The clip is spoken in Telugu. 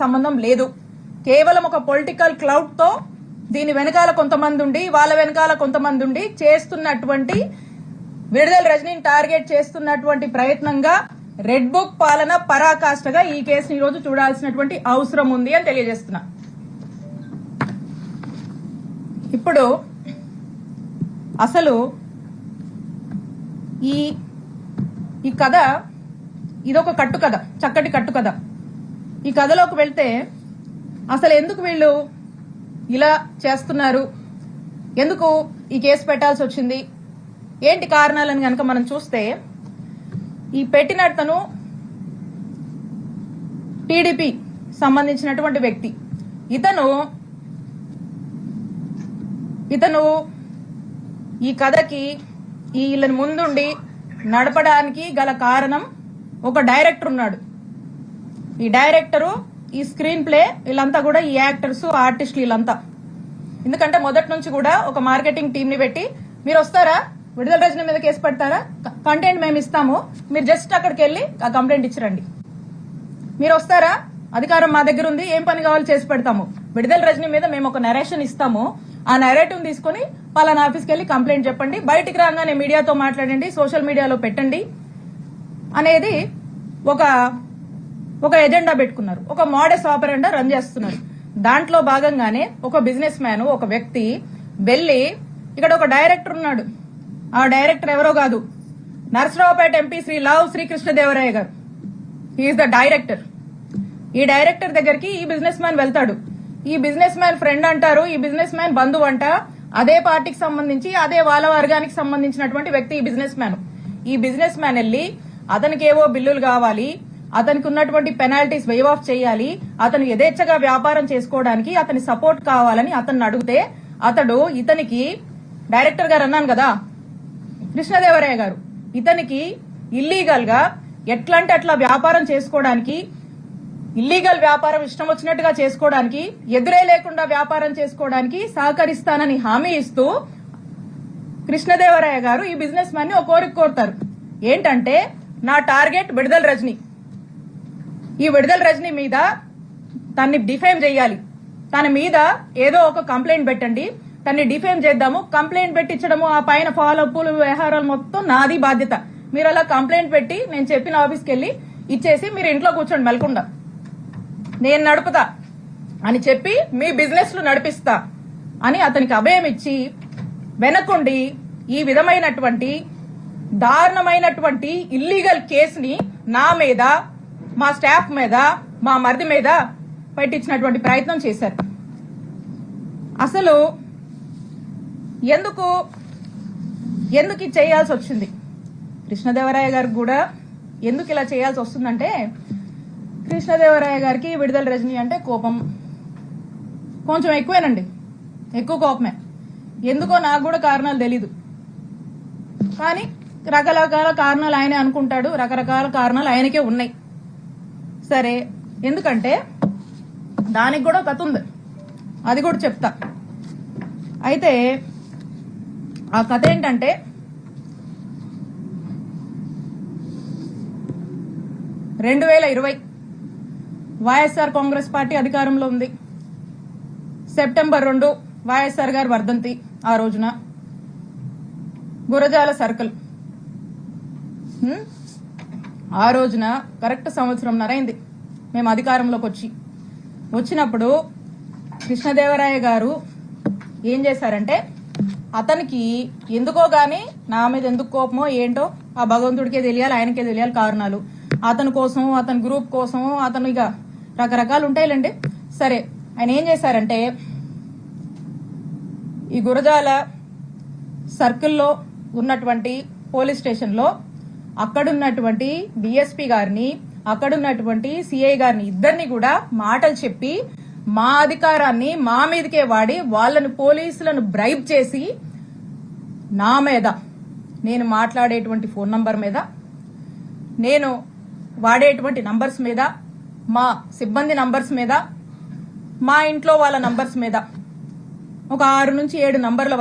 సంబంధం లేదు. కేవలం ఒక పొలిటికల్ క్లౌడ్ తో దీని వెనకాల కొంతమంది ఉండి వాళ్ళ వెనకాల కొంతమంది ఉండి చేస్తున్నటువంటి విడుదల రజనీని టార్గెట్ చేస్తున్నటువంటి ప్రయత్నంగా రెడ్ బుక్ పాలన పరాకాష్ఠగా ఈ కేసుని ఈరోజు చూడాల్సినటువంటి అవసరం ఉంది అని తెలియజేస్తున్నా. ఇప్పుడు అసలు ఈ కథ ఇదొక కట్టు కథ, చక్కటి కట్టు కథ. ఈ కథలోకి వెళ్తే అసలు ఎందుకు వీళ్ళు ఇలా చేస్తున్నారు, ఎందుకు ఈ కేసు పెట్టాల్సి వచ్చింది, ఏంటి కారణాలని కనుక మనం చూస్తే, ఈ పెట్టినతను టీడీపీ సంబంధించినటువంటి వ్యక్తి. ఇతను ఈ కథకి వీళ్ళని ముందుండి నడపడానికి గల కారణం ఒక డైరెక్టర్ ఉన్నాడు. ఈ డైరెక్టరు, ఈ స్క్రీన్ ప్లే, వీళ్ళంతా కూడా ఈ యాక్టర్స్, ఆర్టిస్టులు వీళ్ళంతా. ఎందుకంటే మొదటి నుంచి కూడా ఒక మార్కెటింగ్ టీం ని పెట్టి, మీరు వస్తారా విడుదల రజనీ మీద కేసు పెడతారా, కంటెంట్ మేము ఇస్తాము, మీరు జస్ట్ అక్కడికి వెళ్ళి ఆ కంప్లైంట్ ఇచ్చిరండి, మీరు వస్తారా, అధికారం మా దగ్గర ఉంది, ఏం పని కావాలో చేసి పెడతాము, విడుదల రజనీ మీద మేము ఒక నరేషన్ ఇస్తాము, ఆ నరేటివ్ తీసుకుని పలానా ఆఫీస్కి వెళ్ళి కంప్లైంట్ చెప్పండి, బయటికి రాగానే మీడియాతో మాట్లాడండి, సోషల్ మీడియాలో పెట్టండి అనేది ఒక ఎజెండా పెట్టుకున్నారు. ఒక మోడస్ ఆపరెండా రన్ చేస్తున్నారు. దాంట్లో భాగంగానే ఒక బిజినెస్ మ్యాన్, ఒక వ్యక్తి వెళ్లి, ఇక్కడ ఒక డైరెక్టర్ ఉన్నాడు, ఆ డైరెక్టర్ ఎవరో కాదు, నర్సరావుపేట ఎంపీ శ్రీ లావు శ్రీకృష్ణదేవరాయ గారు. He is the director. ఈ డైరెక్టర్ దగ్గరికి ఈ బిజినెస్ మ్యాన్ వెళ్తాడు. ఈ బిజినెస్ మ్యాన్ ఫ్రెండ్ అంటారు, ఈ బిజినెస్ మ్యాన్ బంధువు అంట, అదే పార్టీకి సంబంధించి అదే వాళ్ళ వర్గానికి సంబంధించినటువంటి వ్యక్తి ఈ బిజినెస్ మ్యాన్. ఈ బిజినెస్ మ్యాన్ వెళ్లి అతనికి ఏవో బిల్లులు కావాలి, అతనికి ఉన్నటువంటి పెనాల్టీస్ వేవ్ ఆఫ్ చేయాలి, అతను యథేచ్ఛగా వ్యాపారం చేసుకోవడానికి అతని సపోర్ట్ కావాలని అతన్ని అడిగితే, ఇతనికి డైరెక్టర్ గారు అన్నాను కదా కృష్ణదేవరాయ గారు, ఇతనికి ఇల్లీగల్ గా ఎట్లంటే అట్లా వ్యాపారం చేసుకోవడానికి, ఇల్లీగల్ వ్యాపారం ఇష్టం వచ్చినట్టుగా చేసుకోవడానికి, ఎదురే లేకుండా వ్యాపారం చేసుకోవడానికి సహకరిస్తానని హామీ ఇస్తూ కృష్ణదేవరాయ గారు ఈ బిజినెస్ మ్యాన్ ని ఒక కోరిక కోరుతారు. ఏంటంటే, నా టార్గెట్ విడుదల రజనీ, ఈ విడుదల రజనీ మీద తన్ని డిఫేమ్ చేయాలి, తన మీద ఏదో ఒక కంప్లైంట్ పెట్టండి, తన్ని డిఫేమ్ చేద్దాము, కంప్లైంట్ పెట్టించడము, ఆ పైన ఫాలోఅప్లు వ్యవహారాలు మొత్తం నాది బాధ్యత, మీరు అలా కంప్లైంట్ పెట్టి నేను చెప్పిన ఆఫీస్కి వెళ్ళి ఇచ్చేసి మీరు ఇంట్లో కూర్చోండి మెలకుండా, నేను నడుపుతా అని చెప్పి మీ బిజినెస్ లు నడిపిస్తా అని అతనికి అభయం ఇచ్చి వెనకుండి ఈ విధమైనటువంటి దారుణమైనటువంటి ఇల్లీగల్ కేసుని నా మీద, మా స్టాఫ్ మీద, మా మరిది మీద పెట్టించినటువంటి ప్రయత్నం చేశారు. అసలు ఎందుకు చేయాల్సి వచ్చింది, కృష్ణదేవరాయ గారికి కూడా ఎందుకు ఇలా చేయాల్సి వస్తుందంటే, కృష్ణదేవరాయ గారికి విడుదల రజనీ అంటే కోపం కొంచెం ఎక్కువేనండి, ఎక్కువ కోపమే. ఎందుకో నాకు కూడా కారణాలు తెలీదు, కానీ రకరకాల కారణాలు ఆయనే అనుకుంటాడు, రకరకాల కారణాలు ఆయనకే ఉన్నాయి. సరే, ఎందుకంటే దానికి కూడా కథ ఉంది, అది కూడా చెప్తా. అయితే ఆ కథ ఏంటంటే, వైఎస్ఆర్ కాంగ్రెస్ పార్టీ అధికారంలో ఉంది. సెప్టెంబర్ 2 వైఎస్ఆర్ గారి వర్ధంతి. ఆ రోజున గురజాల సర్కిల్, ఆ రోజున కరెక్ట్ సంవత్సరంన్నర అయింది మేము అధికారంలోకి వచ్చినప్పుడు కృష్ణదేవరాయ గారు ఏం చేశారంటే, అతనికి ఎందుకో గాని నా మీద ఎందుకు కోపమో ఏంటో ఆ భగవంతుడికే తెలియాలి, ఆయనకే తెలియాలి కారణాలు. అతని కోసం, అతని గ్రూప్ కోసం, అతను ఇక రకరకాలు ఉంటాయిలేండి. సరే, ఆయన ఏం చేశారంటే, ఈ గురజాల సర్కిల్లో ఉన్నటువంటి పోలీస్ స్టేషన్లో అక్కడున్నటువంటి డిఎస్పీ గారిని, అక్కడున్నటువంటి సిఐ గారిని, ఇద్దరిని కూడా మాటలు చెప్పి మా అధికారాన్ని మా మీదకే వాడి వాళ్ళని, పోలీసులను బ్రైబ్ చేసి నా మీద, నేను మాట్లాడేటువంటి ఫోన్ నంబర్ మీద, నేను వాడేటువంటి నంబర్స్ మీద, మా సిబ్బంది నంబర్స్ మీద, మా ఇంట్లో వాళ్ళ నంబర్స్ మీద ఒక 6 నుంచి 7 నంబర్ల